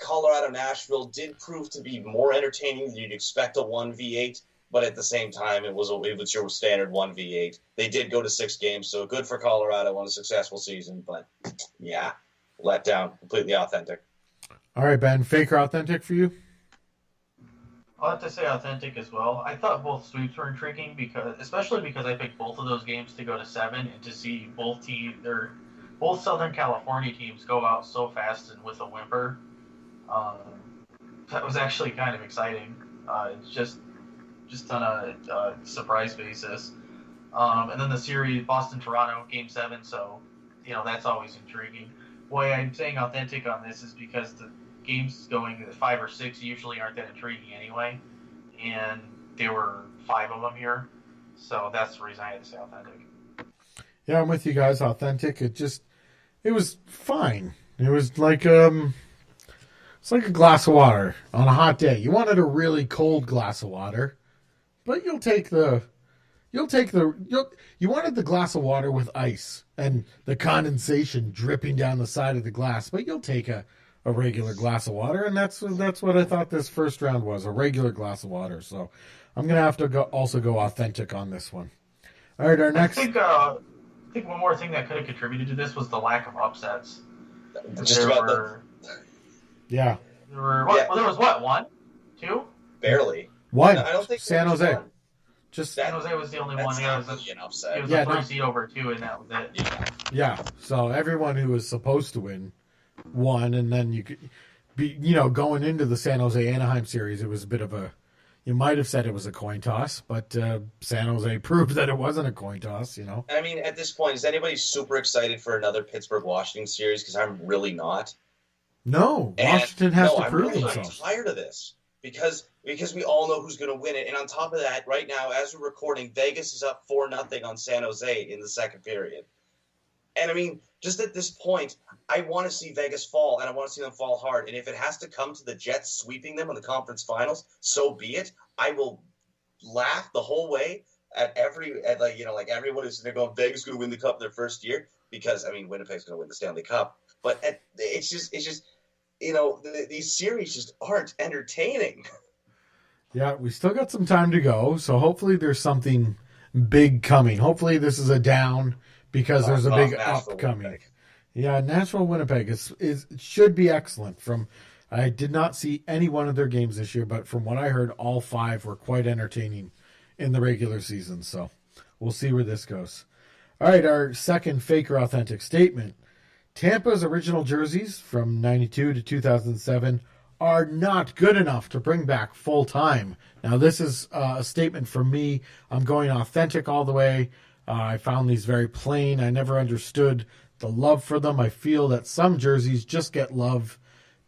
Colorado, Nashville did prove to be more entertaining than you'd expect a 1v8, but at the same time, it was your standard 1v8. They did go to 6 games, so good for Colorado on a successful season, but yeah, letdown, completely authentic. All right, Ben, fake or authentic for you? I'll have to say authentic as well. I thought both sweeps were intriguing, especially because I picked both of those games to go to 7, and to see both Southern California teams go out so fast and with a whimper. That was actually kind of exciting. It's just on a surprise basis. And then the series, Boston-Toronto, Game 7, so, that's always intriguing. Why I'm saying authentic on this is because the games going at 5 or 6 usually aren't that intriguing anyway, and there were 5 of them here, so that's the reason I had to say authentic. Yeah, I'm with you guys. Authentic. It was fine. It was like it's like a glass of water on a hot day. You wanted a really cold glass of water, but you wanted the glass of water with ice and the condensation dripping down the side of the glass, but you'll take a regular glass of water, and that's what I thought this first round was, a regular glass of water. So I'm going to have to go authentic on this one. All right, our next... I think one more thing that could have contributed to this was the lack of upsets. Yeah. There was what, 1? 2? Barely. 1. No, I don't think San Jose. One. San Jose was the only one. That's not really an upset. It was a 3 seed over 2, and that was it. Yeah. So everyone who was supposed to win won, and then you could be, going into the San Jose Anaheim series, it was a bit of a. You might have said it was a coin toss, but San Jose proved that it wasn't a coin toss. I mean, at this point, is anybody super excited for another Pittsburgh-Washington series? Because I'm really not. No, Washington has to prove themselves. I'm tired of this because we all know who's going to win it. And on top of that, right now, as we're recording, Vegas is up 4-0 on San Jose in the second period. And I mean, just at this point, I want to see Vegas fall, and I want to see them fall hard. And if it has to come to the Jets sweeping them in the conference finals, so be it. I will laugh the whole way. like everyone is they're going Vegas going to win the cup their first year because I mean Winnipeg's going to win the Stanley Cup, but it's just these series just aren't entertaining. Yeah, we still got some time to go, so hopefully there's something big coming. Hopefully this is a down because there's a big up coming. Winnipeg. Yeah, Nashville Winnipeg is should be excellent. I did not see any one of their games this year, but from what I heard, all 5 were quite entertaining in the regular season. So we'll see where this goes. All right, our second fake or authentic statement. Tampa's original jerseys from 92 to 2007 are not good enough to bring back full time. Now, this is a statement from me. I'm going authentic all the way. I found these very plain. I never understood the love for them. I feel that some jerseys just get love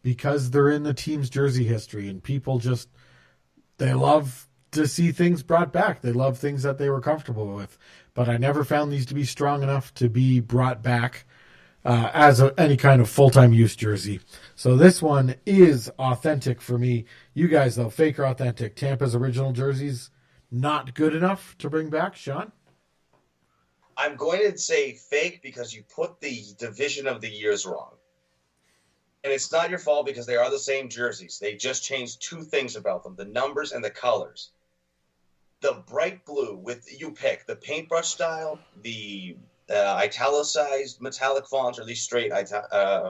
because they're in the team's jersey history, and people they love to see things brought back. They love things that they were comfortable with. But I never found these to be strong enough to be brought back as any kind of full-time use jersey. So this one is authentic for me. You guys, though, fake or authentic? Tampa's original jerseys not good enough to bring back? Shawn? I'm going to say fake because you put the division of the years wrong. And it's not your fault because they are the same jerseys. They just changed 2 things about them, the numbers and the colors. The bright blue you pick the paintbrush style, the italicized metallic font, or the straight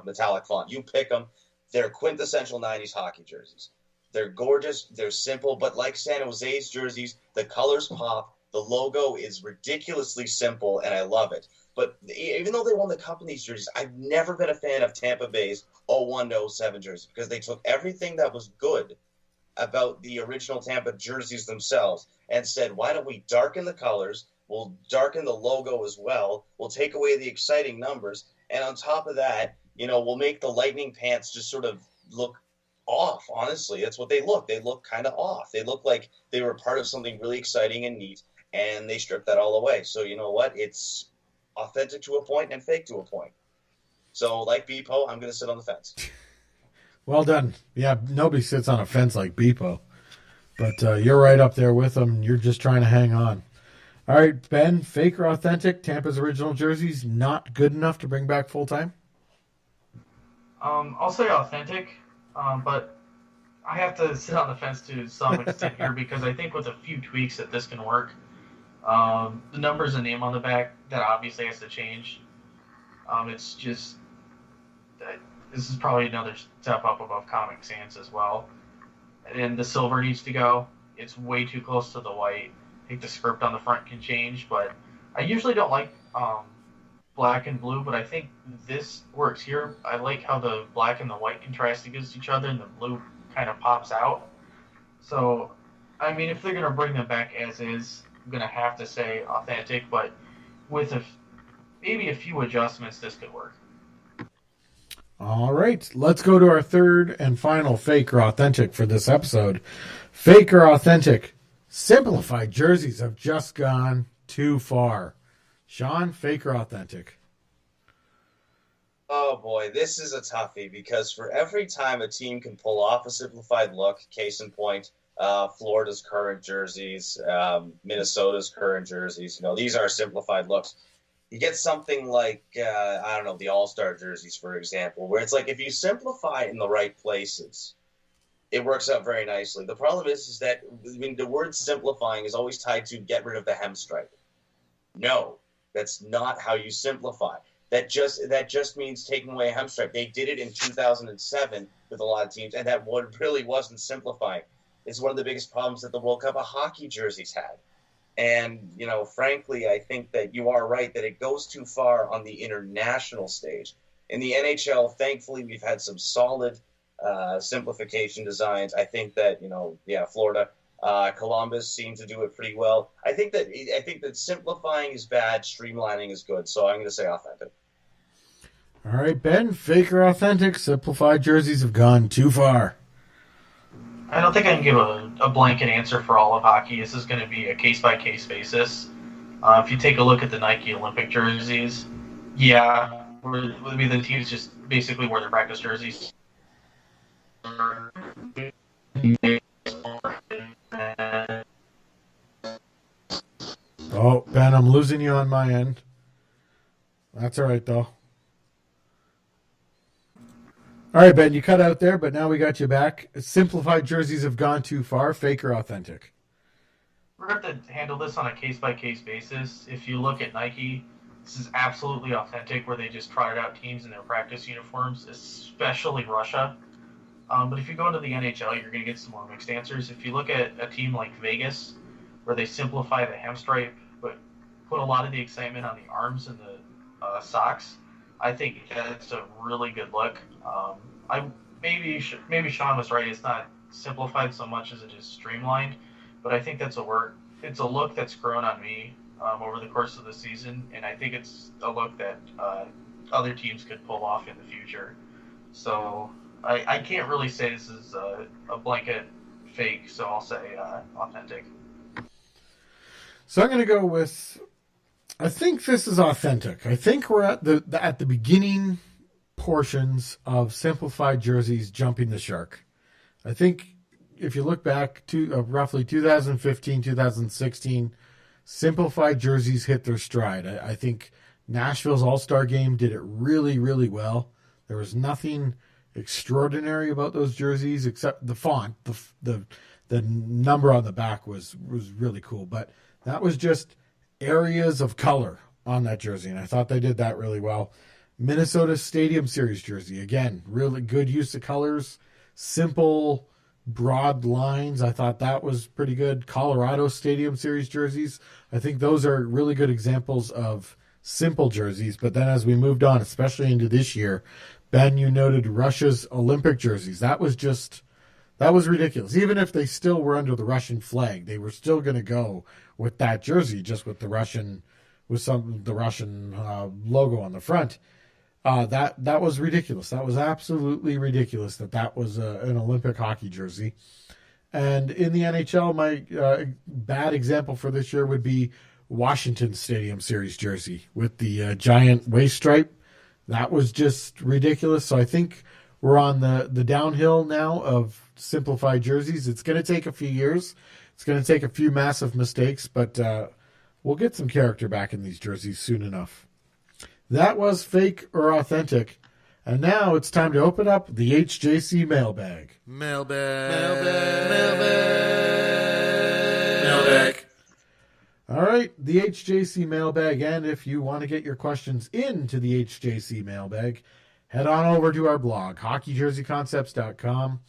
metallic font. You pick them. They're quintessential 90s hockey jerseys. They're gorgeous. They're simple. But like San Jose's jerseys, the colors pop. The logo is ridiculously simple, and I love it. But even though they won the cup in these jerseys, I've never been a fan of Tampa Bay's 01 to 07 jerseys because they took everything that was good about the original Tampa jerseys themselves and said, why don't we darken the colors? We'll darken the logo as well. We'll take away the exciting numbers. And on top of that, we'll make the Lightning pants just sort of look off, honestly. That's what they look. They look kind of off. They look like they were part of something really exciting and neat, and they stripped that all away. So you know what? It's authentic to a point and fake to a point. So like Beepo, I'm going to sit on the fence. Well done. Yeah, nobody sits on a fence like Beepo. But you're right up there with them. You're just trying to hang on. All right, Ben, fake or authentic? Tampa's original jerseys not good enough to bring back full-time? I'll say authentic, but I have to sit on the fence to some extent here because I think with a few tweaks that this can work. The numbers and name on the back, that obviously has to change. It's just this is probably another step up above Comic Sans as well. And the silver needs to go. It's way too close to the white. I think the script on the front can change, but I usually don't like black and blue, but I think this works here. I like how the black and the white contrast against each other and the blue kind of pops out. So, I mean, if they're going to bring them back as is, I'm going to have to say authentic, but with maybe a few adjustments, this could work. All right, let's go to our third and final fake or authentic for this episode. Fake or authentic? Simplified jerseys have just gone too far. Shawn, fake or authentic? Oh boy, this is a toughie because for every time a team can pull off a simplified look, case in point, Florida's current jerseys, Minnesota's current jerseys, these are simplified looks. You get something like, the All-Star jerseys, for example, where it's like if you simplify in the right places, it works out very nicely. The problem is that the word simplifying is always tied to get rid of the hem stripe. No, that's not how you simplify. That just means taking away a hem stripe. They did it in 2007 with a lot of teams, and that really wasn't simplifying. It's one of the biggest problems that the World Cup of hockey jerseys had. And, frankly, I think that you are right that it goes too far on the international stage. In the NHL, thankfully, we've had some solid simplification designs. I think that, Florida, Columbus seem to do it pretty well. I think that simplifying is bad, streamlining is good. So I'm going to say authentic. All right, Ben, fake or authentic? Simplified jerseys have gone too far. I don't think I can give a blanket answer for all of hockey. This is going to be a case-by-case basis. If you take a look at the Nike Olympic jerseys, the teams just basically wear their practice jerseys. Ben. I'm losing you on my end. That's all right, though. All right, Ben, you cut out there, but now we got you back. Simplified jerseys have gone too far. Fake or authentic? We're going to have to handle this on a case-by-case basis. If you look at Nike, this is absolutely authentic, where they just trotted out teams in their practice uniforms, especially Russia. But if you go into the NHL, you're going to get some more mixed answers. If you look at a team like Vegas, where they simplify the hem stripe, but put a lot of the excitement on the arms and the socks, I think that's a really good look. Maybe Shawn was right. It's not simplified so much as it is streamlined, but I think that's a work. It's a look that's grown on me over the course of the season, and I think it's a look that other teams could pull off in the future. So I can't really say this is a blanket fake, so I'll say authentic. So I'm going to go with, I think this is authentic. I think we're at the beginning portions of simplified jerseys jumping the shark. I think if you look back to roughly 2015, 2016, simplified jerseys hit their stride. I think Nashville's All-Star Game did it really, really well. There was nothing extraordinary about those jerseys except the font. The number on the back was really cool, but that was just areas of color on that jersey, and I thought they did that really well. Minnesota Stadium Series jersey, again, really good use of colors, simple, broad lines. I thought that was pretty good. Colorado Stadium Series jerseys, I think those are really good examples of simple jerseys. But then as we moved on, especially into this year, Ben, you noted Russia's Olympic jerseys. That was ridiculous. Even if they still were under the Russian flag, they were still going to go with that jersey, just with the Russian logo on the front. That was ridiculous. That was absolutely ridiculous that was an Olympic hockey jersey. And in the NHL, my bad example for this year would be Washington Stadium Series jersey with the giant waist stripe. That was just ridiculous. So I think we're on the downhill now of simplified jerseys. It's going to take a few years. It's going to take a few massive mistakes, but we'll get some character back in these jerseys soon enough. That was fake or authentic. And now it's time to open up the HJC Mailbag. Mailbag. All right, the HJC Mailbag. And if you want to get your questions into the HJC Mailbag, head on over to our blog, hockeyjerseyconcepts.com.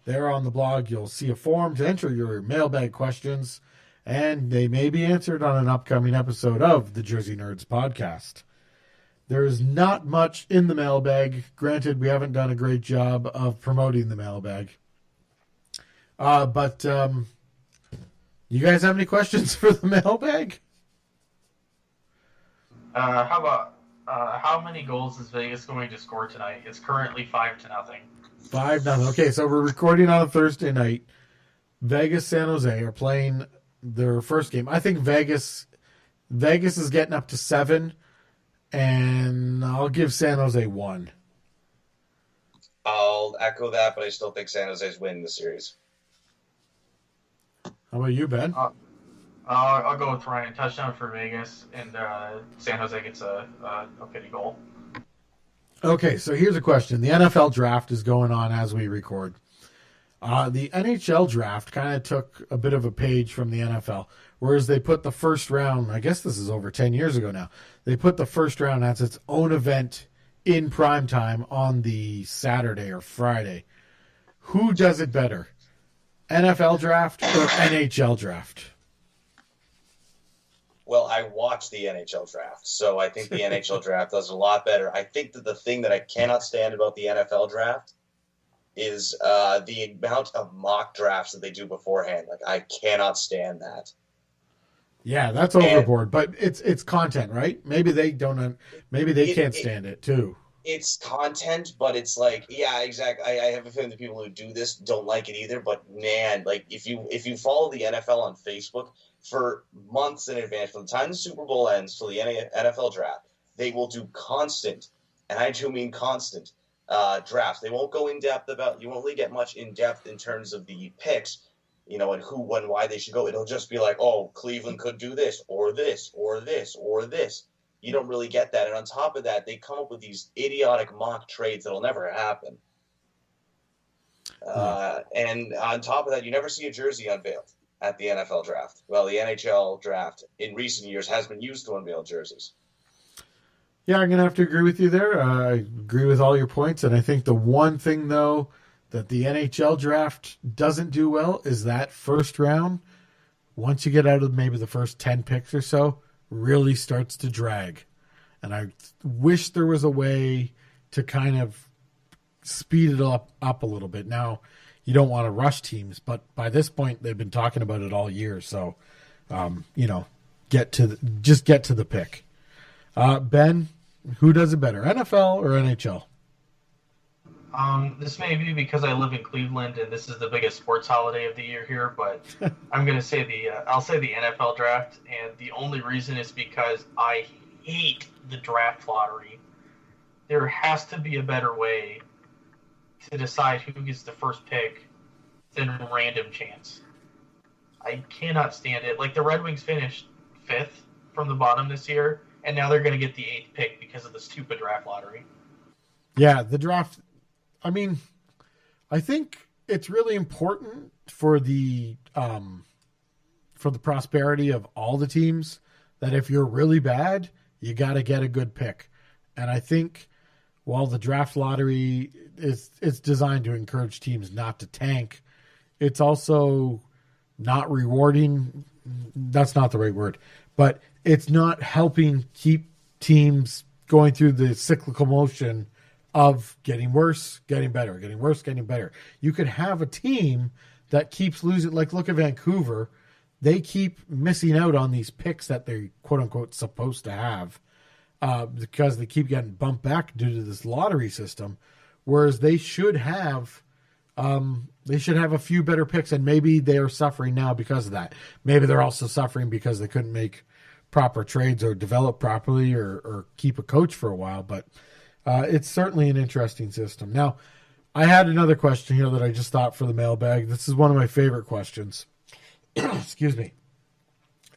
There on the blog, you'll see a form to enter your mailbag questions, and they may be answered on an upcoming episode of the Jersey Nerds podcast. There is not much in the mailbag. Granted, we haven't done a great job of promoting the mailbag. But you guys have any questions for the mailbag? How about how many goals is Vegas going to score tonight? It's currently 5-0. 5-0. Okay, so we're recording on a Thursday night. Vegas, San Jose are playing their first game. I think Vegas is getting up to 7, and I'll give San Jose 1. I'll echo that, but I still think San Jose's winning the series. How about you, Ben? I'll go with Ryan. Touchdown for Vegas, and San Jose gets a pity goal. Okay, so here's a question. The NFL draft is going on as we record. The NHL draft kind of took a bit of a page from the NFL, whereas they put the first round, I guess this is over 10 years ago now, they put the first round as its own event in prime time on the Saturday or Friday. Who does it better, NFL draft or NHL draft? Well, I watched the NHL draft, so I think the NHL draft does a lot better. I think that the thing that I cannot stand about the NFL draft is the amount of mock drafts that they do beforehand. Like, I cannot stand that. Yeah, that's overboard, but it's content, right? Maybe they don't. Maybe they can't stand it too. It's content, but it's like, yeah, exactly. I have a feeling the people who do this don't like it either. But man, like if you follow the NFL on Facebook for months in advance, from the time the Super Bowl ends till the NFL draft, they will do constant, and I do mean constant, drafts. They won't go in depth about. You won't really get much in depth in terms of the picks. and who and why they should go. It'll just be like, oh, Cleveland could do this or this or this or this. You don't really get that. And on top of that, they come up with these idiotic mock trades that'll never happen. And on top of that, you never see a jersey unveiled at the NFL draft. Well, the NHL draft in recent years has been used to unveil jerseys. Yeah, I'm going to have to agree with you there. I agree with all your points. And I think the one thing, though, that the NHL draft doesn't do well is that first round, once you get out of maybe the first 10 picks or so, really starts to drag. And I wish there was a way to kind of speed it up a little bit. Now, you don't want to rush teams, but by this point, they've been talking about it all year. So, get to the pick. Ben, who does it better, NFL or NHL? This may be because I live in Cleveland and this is the biggest sports holiday of the year here, but I'm going to say I'll say the NFL draft, and the only reason is because I hate the draft lottery. There has to be a better way to decide who gets the first pick than random chance. I cannot stand it. Like, the Red Wings finished 5th from the bottom this year, and now they're going to get the 8th pick because of the stupid draft lottery. Yeah, the draft. I mean, I think it's really important for the prosperity of all the teams that if you're really bad, you got to get a good pick. And I think while the draft lottery it's designed to encourage teams not to tank, it's also not rewarding. That's not the right word, but it's not helping keep teams going through the cyclical motion of getting worse, getting better, getting worse, getting better. You could have a team that keeps losing. Like, look at Vancouver. They keep missing out on these picks that they're quote unquote supposed to have because they keep getting bumped back due to this lottery system. Whereas they should have a few better picks, and maybe they are suffering now because of that. Maybe they're also suffering because they couldn't make proper trades or develop properly or keep a coach for a while. But it's certainly an interesting system. Now, I had another question here that I just thought for the mailbag. This is one of my favorite questions. Excuse me.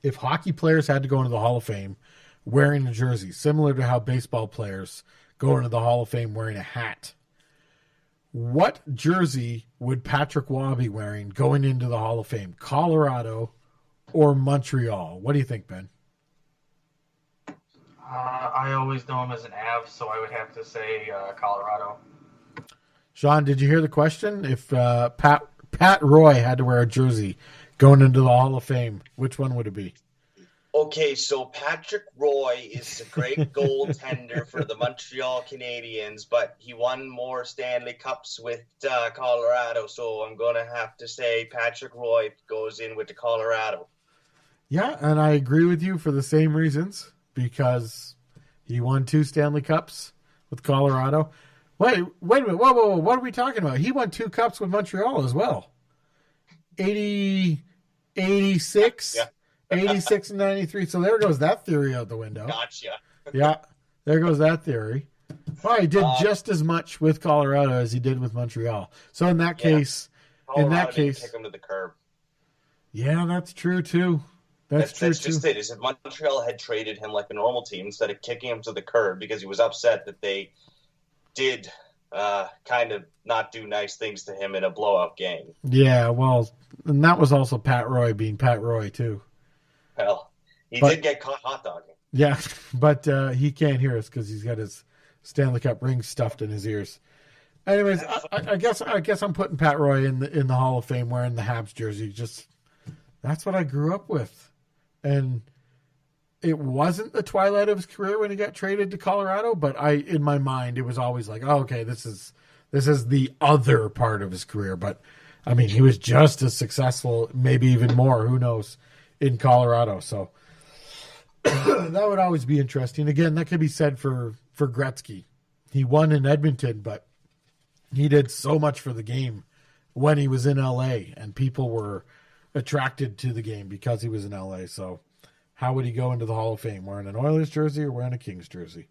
If hockey players had to go into the Hall of Fame wearing a jersey, similar to how baseball players go into the Hall of Fame wearing a hat, what jersey would Patrick Waugh be wearing going into the Hall of Fame? Colorado or Montreal? What do you think, Ben? I always know him as an Av, so I would have to say Colorado. Shawn, did you hear the question? If Pat Roy had to wear a jersey going into the Hall of Fame, which one would it be? Okay, so Patrick Roy is a great goaltender for the Montreal Canadiens, but he won more Stanley Cups with Colorado, so I'm going to have to say Patrick Roy goes in with the Colorado. Yeah, and I agree with you for the same reasons, because he won 2 Stanley Cups with Colorado. Wait a minute, whoa, what are we talking about? He won 2 cups with Montreal as well. 86. Yeah. 86 and 93. So there goes that theory out the window. Gotcha. Yeah, there goes that theory. Well, he did just as much with Colorado as he did with Montreal. So in that case, Colorado didn't kick him to the curb. Yeah, that's true too. That's true too. Just it. Is if Montreal had traded him like a normal team instead of kicking him to the curb because he was upset that they did kind of not do nice things to him in a blowout game. Yeah, well, and that was also Pat Roy being Pat Roy too. Well, he did get caught hot dogging. Yeah, but he can't hear us because he's got his Stanley Cup ring stuffed in his ears. Anyways, I guess I'm putting Pat Roy in the Hall of Fame wearing the Habs jersey. Just that's what I grew up with, and it wasn't the twilight of his career when he got traded to Colorado. But in my mind, it was always like, oh, okay, this is the other part of his career. But I mean, he was just as successful, maybe even more. Who knows? In Colorado, so that would always be interesting. Again, that could be said for Gretzky. He won in Edmonton, but he did so much for the game when he was in LA, and people were attracted to the game because he was in LA. So how would he go into the Hall of Fame? Wearing an Oilers jersey or wearing a Kings jersey?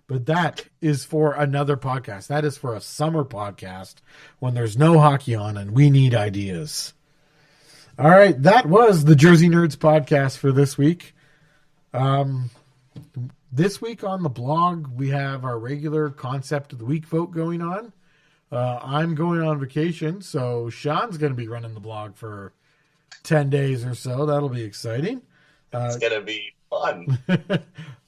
But that is for another podcast. That is for a summer podcast when there's no hockey on and we need ideas. All right, that was the Jersey Nerds podcast for this week. This week on the blog, we have our regular Concept of the Week vote going on. I'm going on vacation, so Shawn's going to be running the blog for 10 days or so. That'll be exciting. It's going to be fun.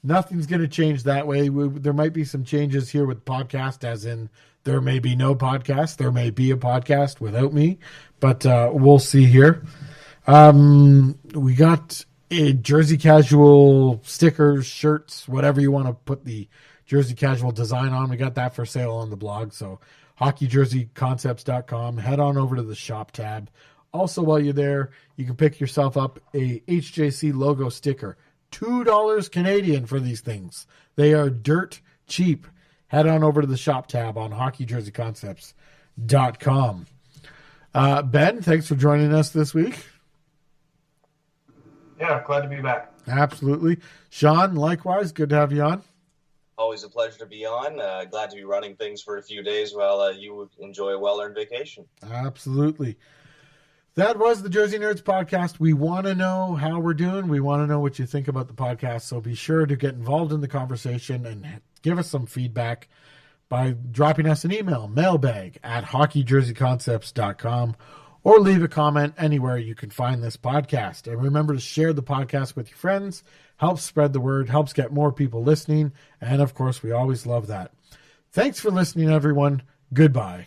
Nothing's going to change that way. There might be some changes here with podcast, as in there may be no podcast. There may be a podcast without me, but we'll see here. We got a Jersey Casual stickers, shirts, whatever you want to put the Jersey Casual design on. We got that for sale on the blog. So hockeyjerseyconcepts.com. Head on over to the shop tab. Also, while you're there, you can pick yourself up a HJC logo sticker. $2 Canadian for these things. They are dirt cheap. Head on over to the shop tab on hockeyjerseyconcepts.com. Ben, thanks for joining us this week. Yeah, glad to be back. Absolutely. Shawn, likewise, good to have you on. Always a pleasure to be on. Glad to be running things for a few days while you enjoy a well-earned vacation. Absolutely. That was the Jersey Nerds podcast. We want to know how we're doing. We want to know what you think about the podcast. So be sure to get involved in the conversation and give us some feedback by dropping us an email, mailbag@hockeyjerseyconcepts.com, or leave a comment anywhere you can find this podcast. And remember to share the podcast with your friends. Helps spread the word, helps get more people listening. And, of course, we always love that. Thanks for listening, everyone. Goodbye.